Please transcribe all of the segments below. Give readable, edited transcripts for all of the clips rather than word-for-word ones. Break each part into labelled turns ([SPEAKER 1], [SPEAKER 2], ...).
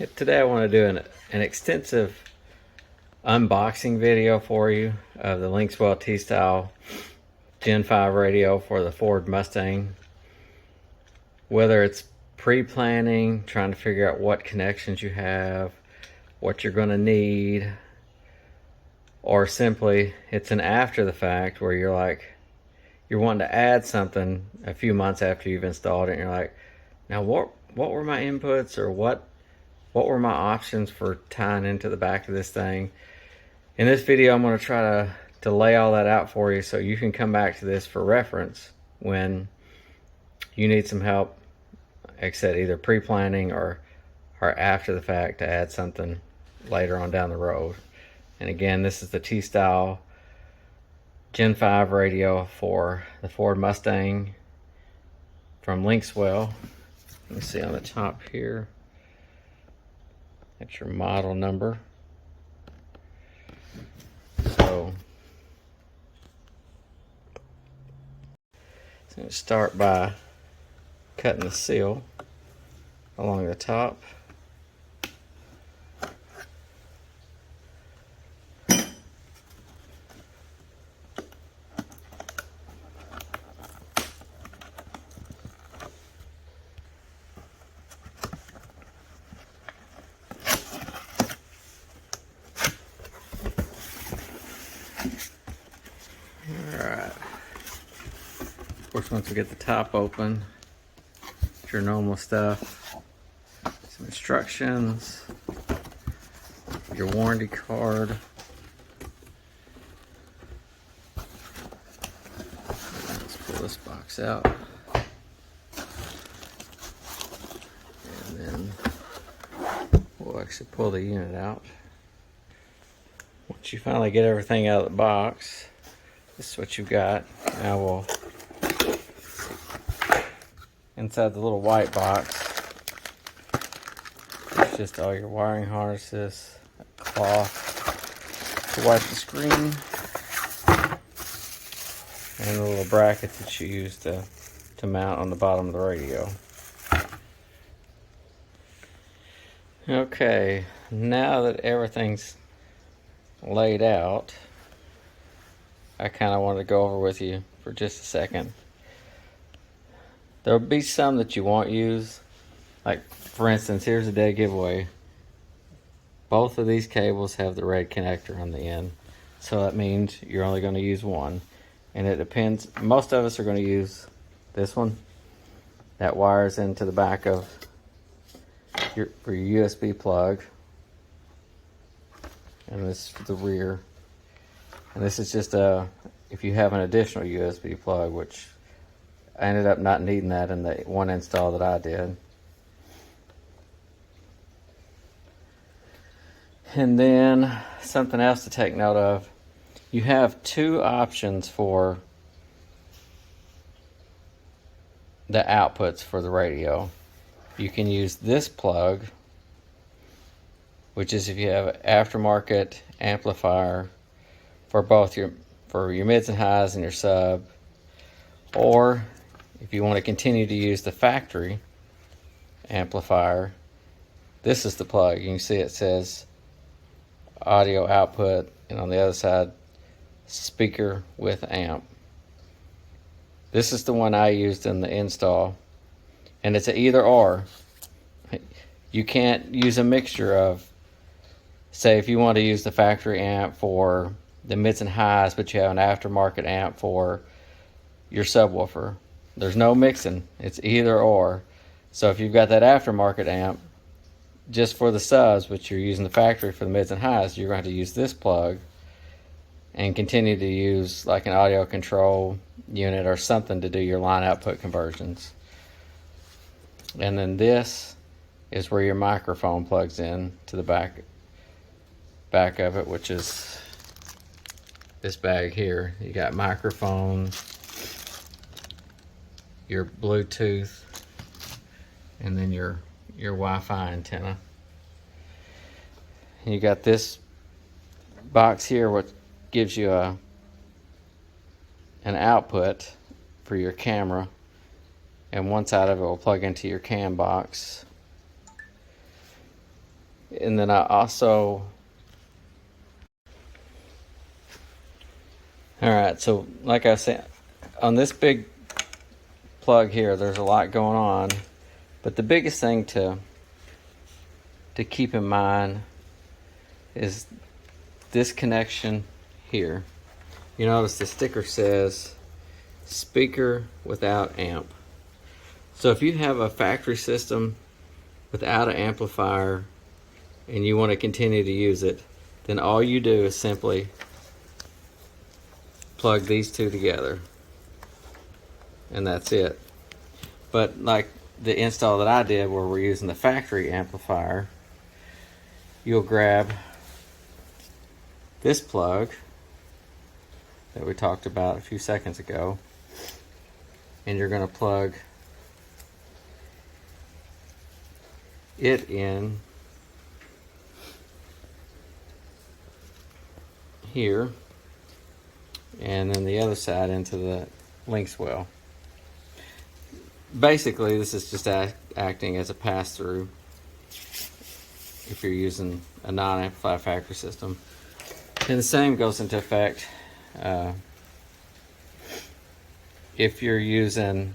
[SPEAKER 1] Today I want to do an extensive unboxing video for you of the Linkswell T-Style Gen 5 radio for the Ford Mustang. Whether it's pre-planning, trying to figure out what connections you have, what you're going to need, or simply it's an after the fact where you're wanting to add something a few months after you've installed it and you're like, now what were my inputs, or what were my options for tying into the back of this thing. In this video, I'm going to try to lay all that out for you so you can come back to this for reference when you need some help, like I said, either pre-planning or after the fact to add something later on down the road. And again, this is the T-Style Gen 5 radio for the Ford Mustang from Linkswell. You can see on the top here, that's your model number. So start by cutting the seal along the top. Alright, of course, once we get the top open, it's your normal stuff, some instructions, your warranty card, let's pull this box out, and then we'll actually pull the unit out. Once you finally get everything out of the box, this is what you've got. Now we'll inside the little white box. It's just all your wiring harnesses, a cloth to wipe the screen, and the little brackets that you use to mount on the bottom of the radio. Okay, now that everything's laid out, I kind of wanted to go over with you for just a second. There'll be some that you won't use. Like, for instance, here's a dead giveaway. Both of these cables have the red connector on the end. So that means you're only going to use one. And it depends. Most of us are going to use this one. That wires into the back of for your USB plug. And this is for the rear. And this is just if you have an additional USB plug, which I ended up not needing that in the one install that I did. And then something else to take note of, you have two options for the outputs for the radio. You can use this plug, which is if you have an aftermarket amplifier for both your mids and highs and your sub, or if you want to continue to use the factory amplifier, this is the plug. You can see it says audio output, and on the other side, speaker with amp. This is the one I used in the install, and it's an either or. You can't use a mixture of, say if you want to use the factory amp for the mids and highs, but you have an aftermarket amp for your subwoofer. There's no mixing. It's either or. So if you've got that aftermarket amp just for the subs, but you're using the factory for the mids and highs, you're going to have to use this plug and continue to use like an audio control unit or something to do your line output conversions. And then this is where your microphone plugs in to the back of it, which is this bag here. You got microphone, your Bluetooth, and then your Wi-Fi antenna. And you got this box here, what gives you an output for your camera, and one side of it will plug into your cam box. And then I also, alright, so like I said, on this big plug here, there's a lot going on, but the biggest thing to keep in mind is this connection here. You notice the sticker says speaker without amp. So if you have a factory system without an amplifier and you want to continue to use it, then all you do is simply plug these two together, and that's it. But like the install that I did where we're using the factory amplifier, you'll grab this plug that we talked about a few seconds ago, and you're going to plug it in here, and then the other side into the Linkswell. Basically, this is just acting as a pass-through if you're using a non-amplified factory system. And the same goes into effect if you're using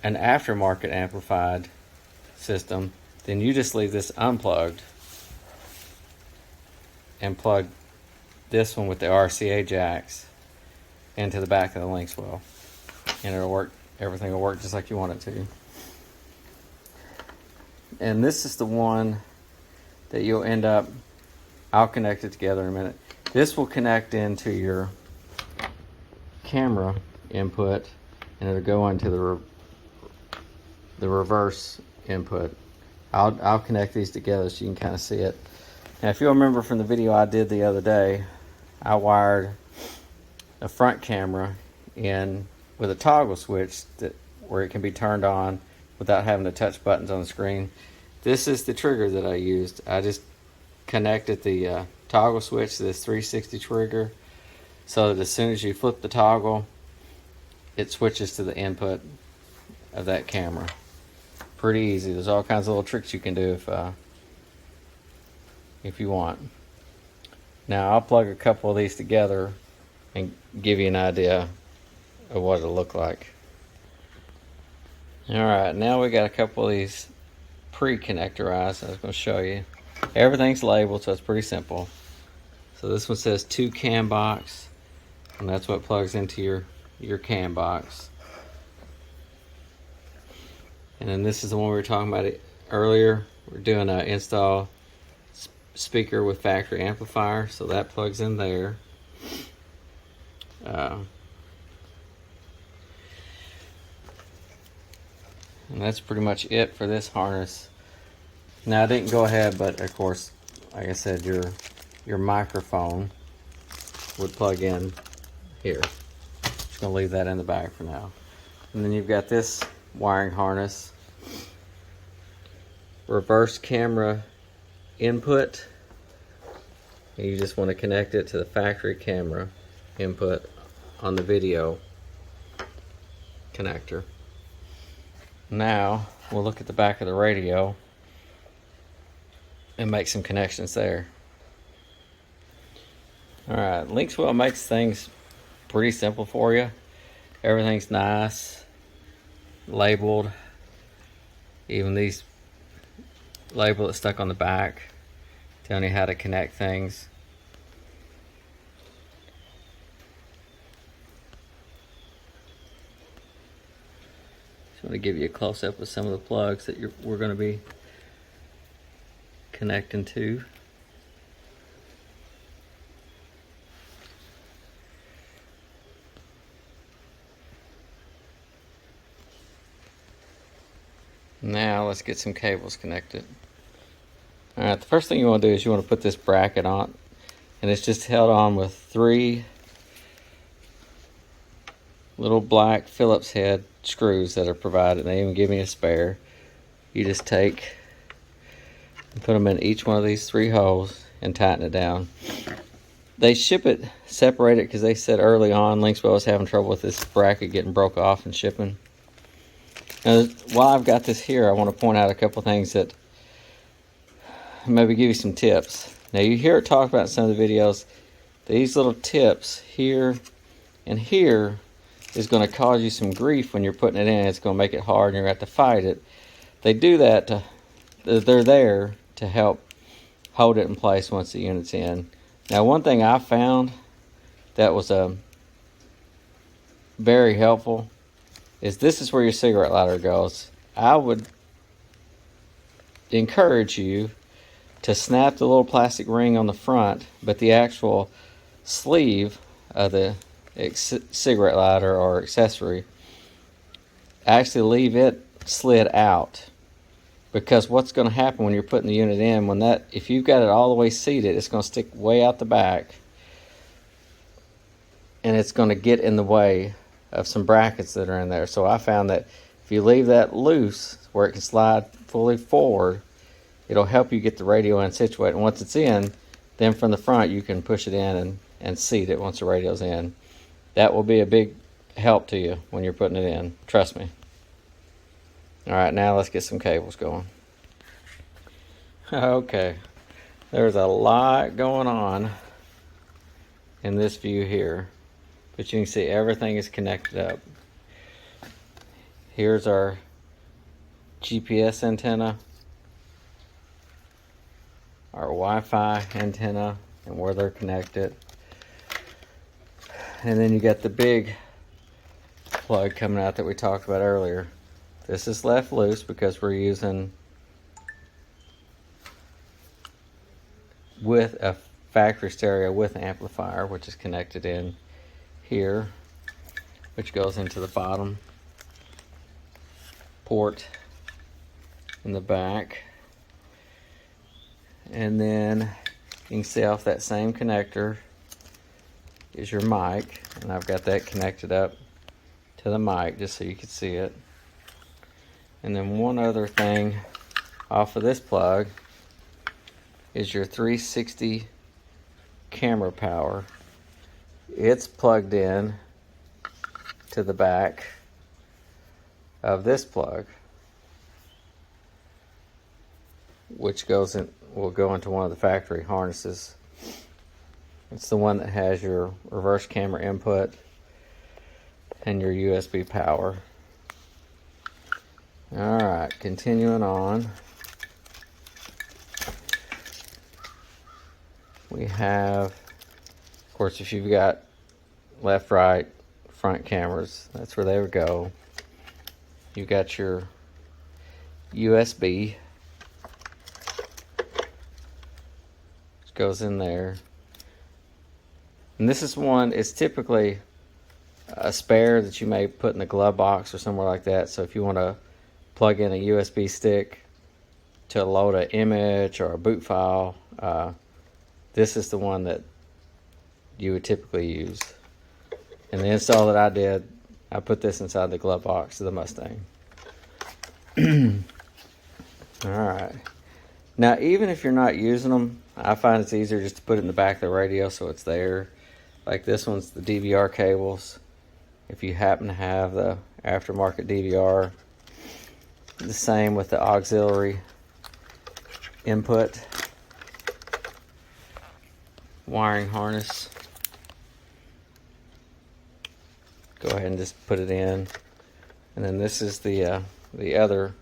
[SPEAKER 1] an aftermarket amplified system. Then you just leave this unplugged and plug this one with the RCA jacks into the back of the Linkswell, and it'll work. Everything will work just like you want it to. And this is the one that you'll end up, I'll connect it together in a minute. This will connect into your camera input, and it'll go into the reverse input. I'll connect these together so you can kind of see it. Now, if you'll remember from the video I did the other day, I wired a front camera in with a toggle switch where it can be turned on without having to touch buttons on the screen. This is the trigger that I used. I just connected the toggle switch to this 360 trigger so that as soon as you flip the toggle, it switches to the input of that camera. Pretty easy. There's all kinds of little tricks you can do if you want. Now I'll plug a couple of these together and give you an idea of what it'll look like. Alright, now we got a couple of these pre-connectorized. I was going to show you. Everything's labeled, so it's pretty simple. So this one says 2 cam box, and that's what plugs into your cam box. And then this is the one we were talking about earlier. We're doing an install speaker with factory amplifier, so that plugs in there. And that's pretty much it for this harness. Now I didn't go ahead, but of course, like I said, your microphone would plug in here. Just gonna leave that in the bag for now. And then you've got this wiring harness, reverse camera input. And you just want to connect it to the factory camera input on the video connector. Now we'll look at the back of the radio and make some connections there. Alright, Linkswell makes things pretty simple for you. Everything's nice, labeled. Even these label that's stuck on the back, telling you how to connect things. Just want to give you a close-up of some of the plugs that we're going to be connecting to. Now let's get some cables connected. Alright, the first thing you want to do is you want to put this bracket on, and it's just held on with 3 little black Phillips head screws that are provided. They even give me a spare. You just take and put them in each one of these 3 holes and tighten it down. They ship it separated because they said early on Linkswell was having trouble with this bracket getting broke off and shipping. Now, while I've got this here, I want to point out a couple things that maybe give you some tips. Now you hear it talked about in some of the videos, these little tips here and here is going to cause you some grief when you're putting it in. It's going to make it hard and you're going to have to fight it. They do that they're there to help hold it in place once the unit's in. Now one thing I found that was very helpful is this is where your cigarette lighter goes. I would encourage you to snap the little plastic ring on the front, but the actual sleeve of the cigarette lighter or accessory, actually leave it slid out, because what's going to happen when you're putting the unit in, if you've got it all the way seated, it's going to stick way out the back and it's going to get in the way of some brackets that are in there. So I found that if you leave that loose where it can slide fully forward, it'll help you get the radio in situated. And once it's in, then from the front you can push it in and seat it once the radio's in. That will be a big help to you when you're putting it in. Trust me. Alright, now let's get some cables going. Okay, there's a lot going on in this view here, but you can see everything is connected up. Here's our GPS antenna, our Wi-Fi antenna, and where they're connected. And then you got the big plug coming out that we talked about earlier. This is left loose because we're using with a factory stereo with an amplifier, which is connected in here, which goes into the bottom port in the back. And then you can see off that same connector is your mic, and I've got that connected up to the mic just so you can see it. And then one other thing off of this plug is your 360 camera power. It's plugged in to the back of this plug, which will go into one of the factory harnesses. It's the one that has your reverse camera input and your USB power. Alright, continuing on. We have, of course, if you've got left, right, front cameras, that's where they would go. You got your USB, which goes in there. And this is one, it's typically a spare that you may put in the glove box or somewhere like that. So if you want to plug in a USB stick to load an image or a boot file, this is the one that you would typically use. And the install that I did, I put this inside the glove box of the Mustang. Alright. Now, even if you're not using them, I find it's easier just to put it in the back of the radio so it's there. Like this one's the DVR cables. If you happen to have the aftermarket DVR, the same with the auxiliary input wiring harness. Go ahead and just put it in. And then this is the other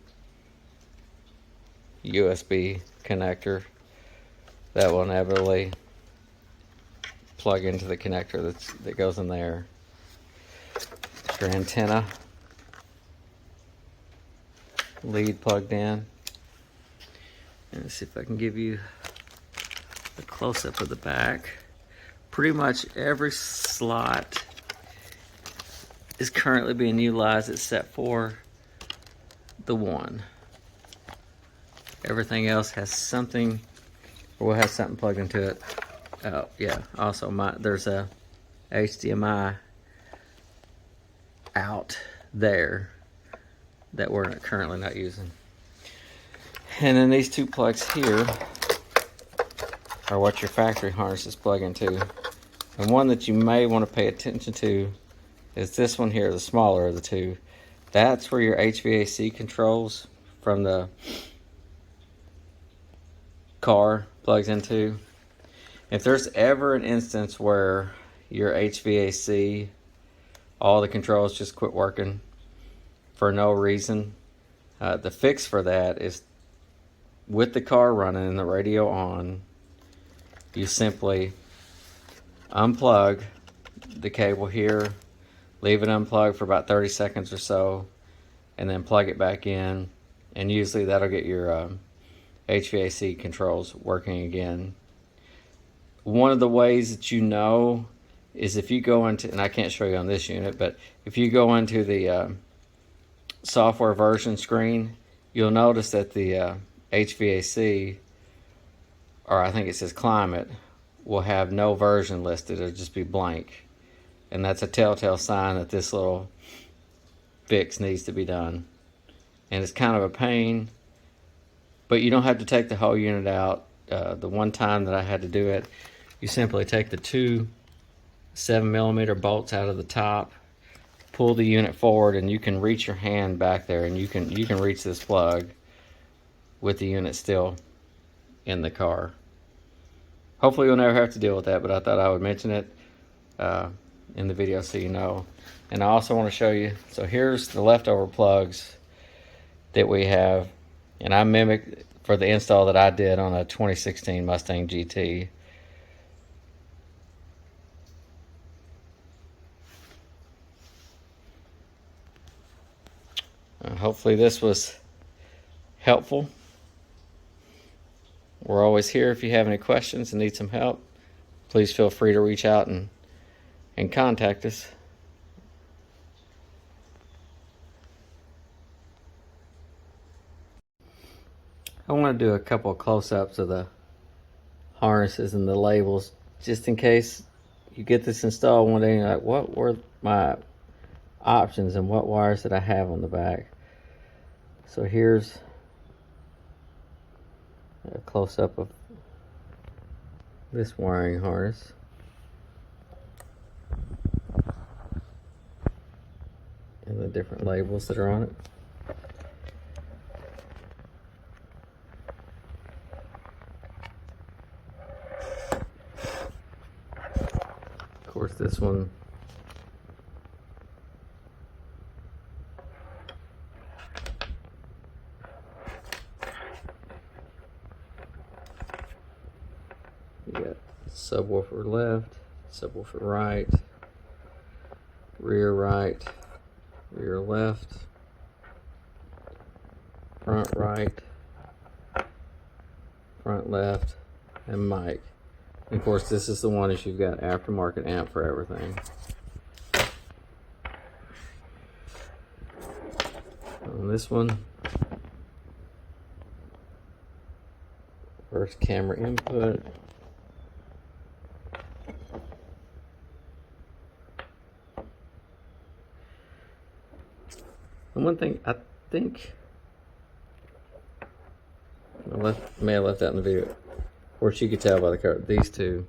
[SPEAKER 1] USB connector that will inevitably plug into the connector that goes in there. Your antenna lead plugged in. Let's see if I can give you a close-up of the back. Pretty much every slot is currently being utilized except for the one. Everything else has something, or will have something plugged into it. Oh yeah, also there's a HDMI out there that we're currently not using. And then these two plugs here are what your factory harnesses plug into. And one that you may want to pay attention to is this one here, the smaller of the two. That's where your HVAC controls from the car plugs into. If there's ever an instance where your HVAC, all the controls just quit working for no reason, the fix for that is, with the car running and the radio on, you simply unplug the cable here, leave it unplugged for about 30 seconds or so, and then plug it back in, and usually that'll get your HVAC controls working again. One of the ways that you know is if you go into, and I can't show you on this unit, but if you go into the software version screen, you'll notice that the HVAC, or I think it says climate, will have no version listed. It'll just be blank. And that's a telltale sign that this little fix needs to be done. And it's kind of a pain, but you don't have to take the whole unit out. The one time that I had to do it, you simply take the two 7mm bolts out of the top, pull the unit forward, and you can reach your hand back there, and you can reach this plug with the unit still in the car. Hopefully you'll never have to deal with that, but I thought I would mention it in the video so you know. And I also want to show you, so here's the leftover plugs that we have, and I mimicked for the install that I did on a 2016 Mustang GT. Hopefully this was helpful. We're always here if you have any questions and need some help. Please feel free to reach out and contact us. I want to do a couple of close-ups of the harnesses and the labels, just in case you get this installed one day and you're like, what were my options and what wires did I have on the back? So here's a close-up of this wiring harness. And the different labels that are on it. Of course, this one you got subwoofer left, subwoofer right, rear right, rear left, front right, front left, and mic. And of course, this is the one that you've got aftermarket amp for everything. On this one, first camera input. And one thing I think may have left out in the video, of course you could tell by the color, these two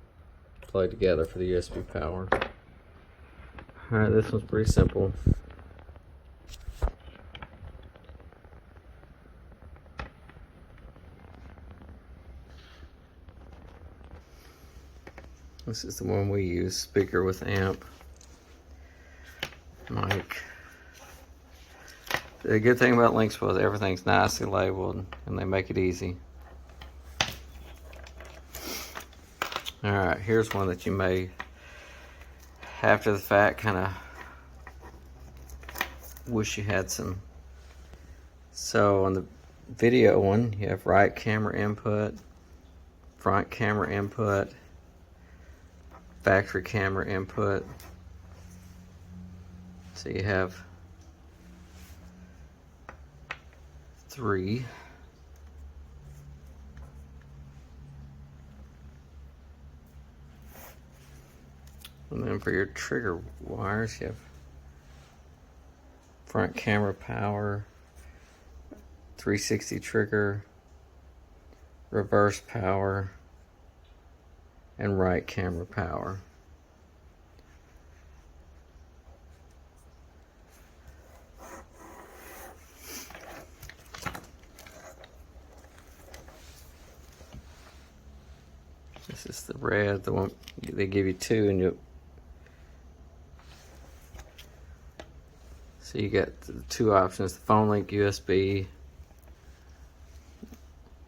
[SPEAKER 1] plug together for the USB power. Alright, this one's pretty simple. This is the one we use, speaker with amp, mic. The good thing about Linkswell is everything's nicely labeled and they make it easy. Alright, here's one that you may, after the fact, kind of wish you had some. So on the video one, you have right camera input, front camera input, factory camera input. So you have 3. And then for your trigger wires, you have front camera power, 360 trigger, reverse power, and right camera power. the red, the one they give you two, and so you got the two options: the phone link USB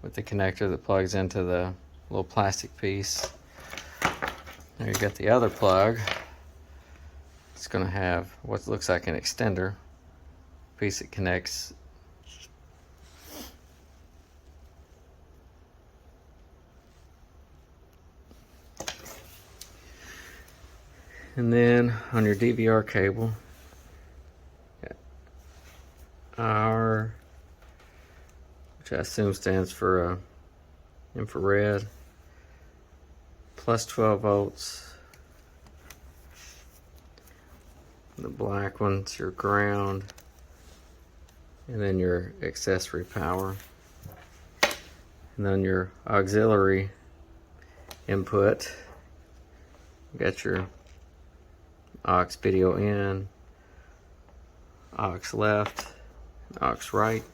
[SPEAKER 1] with the connector that plugs into the little plastic piece. There you got the other plug. It's going to have what looks like an extender piece that connects. And then on your DVR cable, R, which I assume stands for infrared, plus 12 volts. The black one's your ground, and then your accessory power, and then your auxiliary input. You got your aux video in, aux left, aux right.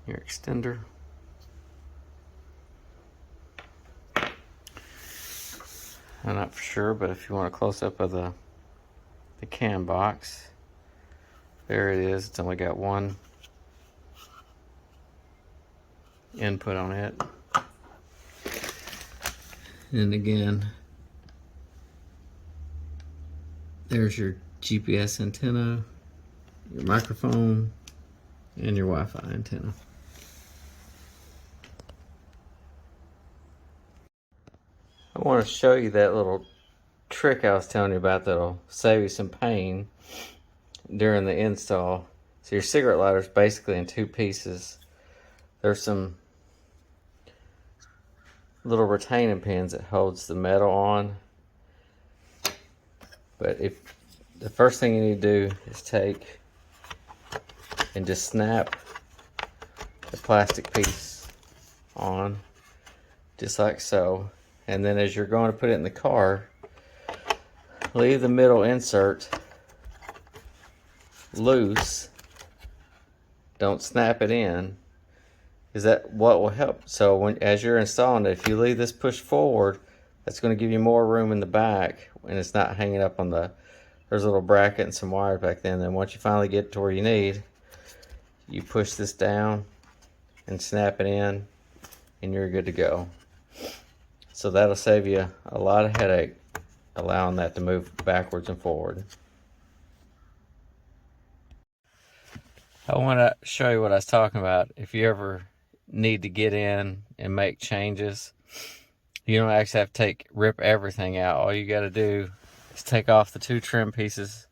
[SPEAKER 1] Your extender. I'm not for sure, but if you want a close-up of the cam box, there it is. It's only got one input on it. And again, there's your GPS antenna, your microphone, and your Wi-Fi antenna. I want to show you that little trick I was telling you about that'll save you some pain during the install. So your cigarette lighter is basically in two pieces. There's some little retaining pins that holds the metal on. But if the first thing you need to do is take and just snap the plastic piece on, just like so. And then as you're going to put it in the car, leave the middle insert loose. Don't snap it in, is that what will help. So as you're installing it, if you leave this pushed forward, that's going to give you more room in the back, and it's not hanging up on there's a little bracket and some wire back then. Then once you finally get to where you need, you push this down and snap it in, and you're good to go. So that'll save you a lot of headache, allowing that to move backwards and forward. I want to show you what I was talking about. If you ever need to get in and make changes, you don't actually have to rip everything out. All you got to do is take off the two trim pieces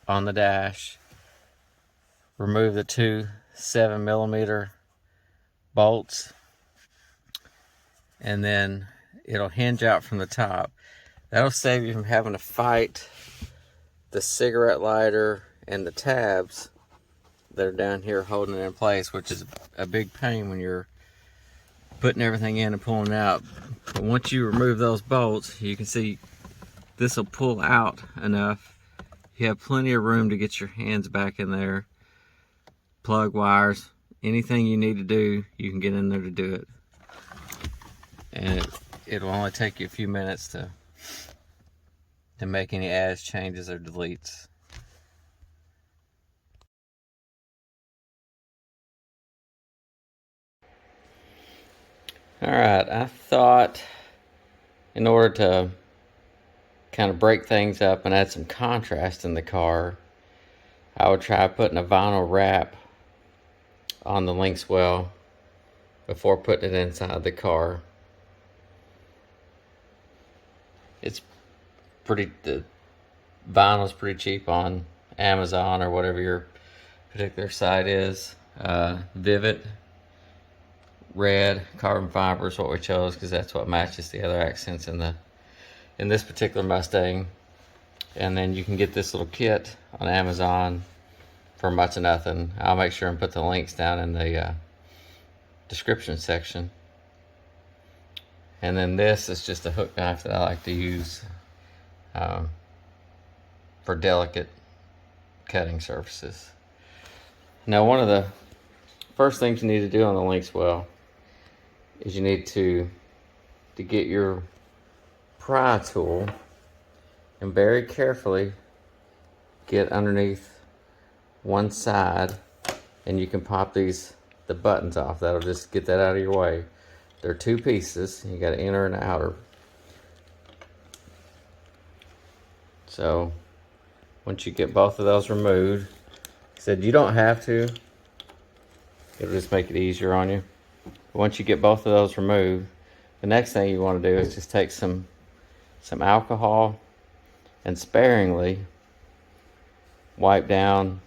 [SPEAKER 1] on the dash, remove the two 7mm bolts, and then it'll hinge out from the top. That'll save you from having to fight the cigarette lighter and the tabs that are down here holding it in place, which is a big pain when you're putting everything in and pulling it out. But once you remove those bolts, you can see this will pull out enough. You have plenty of room to get your hands back in there. Plug wires, anything you need to do, you can get in there to do it. And it'll only take you a few minutes to make any adds, changes, or deletes. Alright, I thought in order to kind of break things up and add some contrast in the car, I would try putting a vinyl wrap on the Linkswell before putting it inside the car. The vinyl's pretty cheap on Amazon or whatever your particular site is. Vivid red carbon fiber is what we chose because that's what matches the other accents in this particular Mustang. And then you can get this little kit on Amazon for much of nothing. I'll make sure and put the links down in the description section. And then this is just a hook knife that I like to use. for delicate cutting surfaces. Now, one of the first things you need to do on the Linkswell is you need to get your pry tool and very carefully get underneath one side, and you can pop the buttons off. That'll just get that out of your way. There are two pieces. You got an inner and an outer. So once you get both of those removed, I said you don't have to. It'll just make it easier on you. But once you get both of those removed, the next thing you want to do is just take some alcohol and sparingly wipe down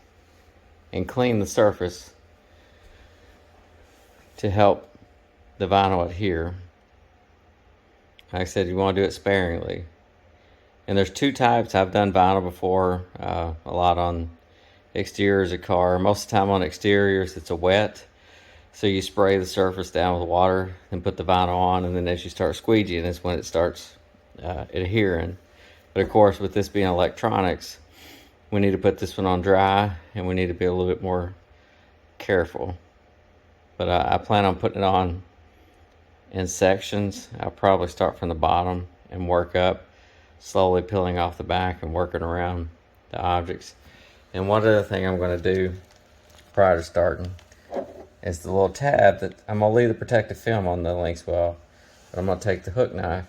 [SPEAKER 1] and clean the surface to help the vinyl adhere. Like I said, you want to do it sparingly. And there's two types. I've done vinyl before, a lot on exteriors of car. Most of the time on exteriors it's a wet. So you spray the surface down with water and put the vinyl on, and then as you start squeegeeing is when it starts adhering. But of course, with this being electronics, we need to put this one on dry, and we need to be a little bit more careful. But I plan on putting it on in sections. I'll probably start from the bottom and work up, slowly peeling off the back and working around the objects. And one other thing I'm going to do prior to starting is the little tab that I'm going to leave the protective film on the Linkswell, but I'm going to take the hook knife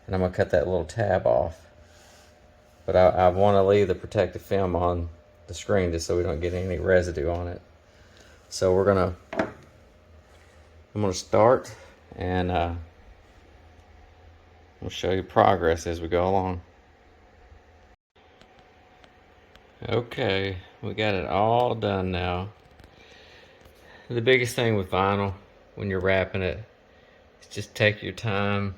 [SPEAKER 1] and I'm going to cut that little tab off. But I want to leave the protective film on the screen just so we don't get any residue on it. So I'm going to start, and we'll show you progress as we go along. Okay, we got it all done now. The biggest thing with vinyl when you're wrapping it is just take your time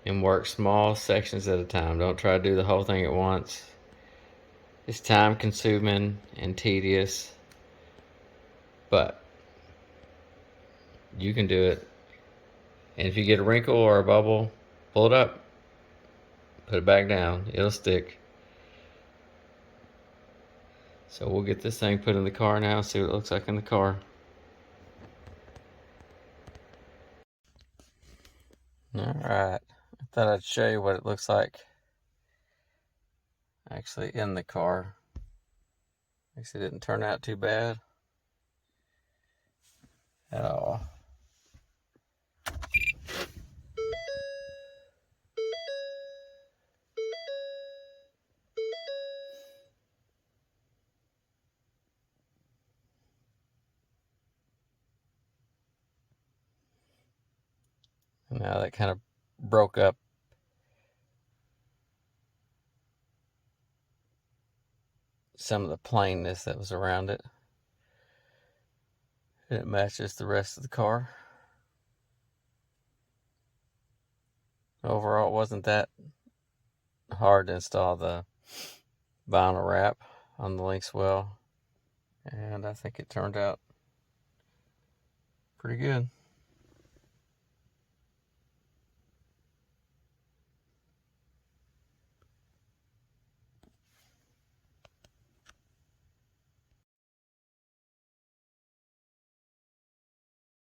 [SPEAKER 1] and work small sections at a time. Don't try to do the whole thing at once. It's time consuming and tedious, but you can do it. And if you get a wrinkle or a bubble, pull it up, put it back down. It'll stick. So we'll get this thing put in the car now, see what it looks like in the car. Alright, I thought I'd show you what it looks like actually in the car. Actually, it didn't turn out too bad at all. Now that kind of broke up some of the plainness that was around it. And it matches the rest of the car. Overall, it wasn't that hard to install the vinyl wrap on the Linkswell, and I think it turned out pretty good.